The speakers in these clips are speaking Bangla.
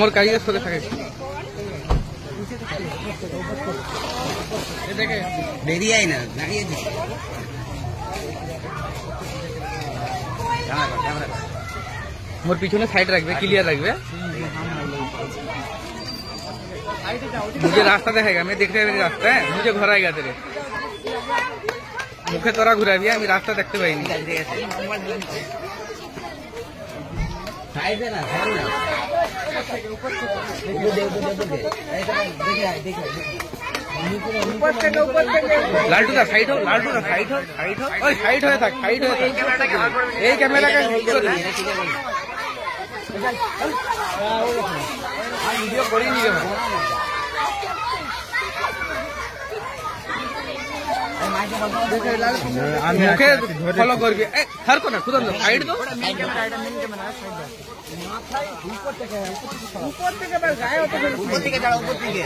মোর কারিগর সরে থাকে বেরিয়ে আয় না, দাঁড়িয়ে मोर पीछे साइड रखबे क्लियर रखबे मुझे रास्ता देखेगा मैं देख रहा रास्ता है मुझे घर आएगा तेरे मुखे तोरा घुरा भी मैं रास्ता देखते पाई लालटू दा साइड हो लालटू दा साइड हो साइड हो ओए साइड हो तक साइड हो ए कैमरा का वीडियो करी नहीं मुखे फॉलो कर के हर को ना खुद अंदर साइड दो ऊपर থেকে बस गाय हो तो ऊपर থেকে जाओ ऊपर থেকে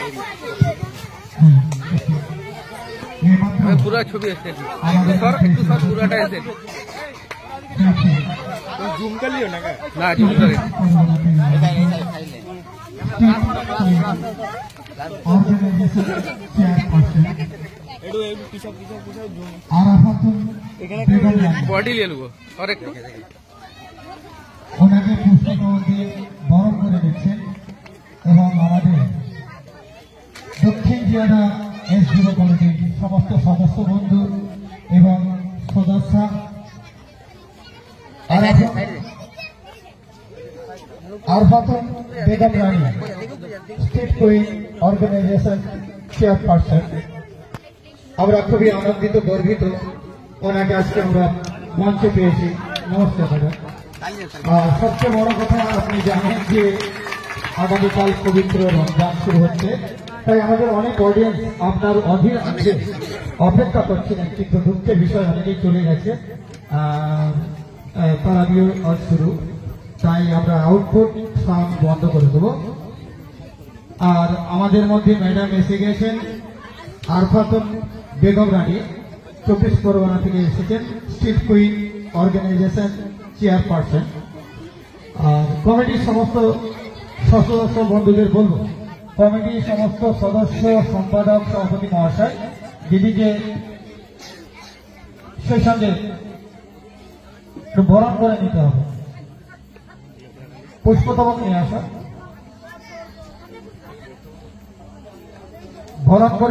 पूरा छवि है एक सर पूराटा है जूम कर लियो ना ना जूम करे बॉडी ले लो और एक ওনাকে পুষ্পক দিয়ে বরণ করে দিচ্ছেন এবং আমাদের দক্ষিণ জিয়ানা এসডিও কমিটির সমস্ত সদস্য বন্ধু এবং সদস্য আরফাতুন বেগম রানী স্টেট কুইন অর্গানাইজেশন চেয়ারপারসন আমরা খুবই আনন্দিত গর্বিত ওনাকে আজকে আমরা মঞ্চে পেয়েছি। নমস্কার ম্যাডাম। সবচেয়ে বড় কথা আপনি জানেন যে আগামীকাল পবিত্র রমজান শুরু হচ্ছে, তাই আমাদের অনেক অডিয়েন্স আপনার অধীর আছে অপেক্ষা করছিলেন, কিন্তু দুঃখের বিষয় অনেকেই চলে গেছে তারাবিও শুরু, তাই আমরা আউটপুট সাউন্ড বন্ধ করে দেব। আর আমাদের মধ্যে ম্যাডাম এসে গেছেন আরফাতুন বেগম রানী, 24 পরগনা থেকে এসেছেন, স্ট্রিট কুইন অর্গানাইজেশন চেয়ারপারসন। আর কমিটির সমস্ত সদস্য বন্ধুদের বলব, কমিটির সমস্ত সদস্য সম্পাদক সভাপতি মহাশয় দিদিকে সেই সঙ্গে বরণ করে নিতে হবে। পুষ্পতবক নিয়ে আসা বরণ করে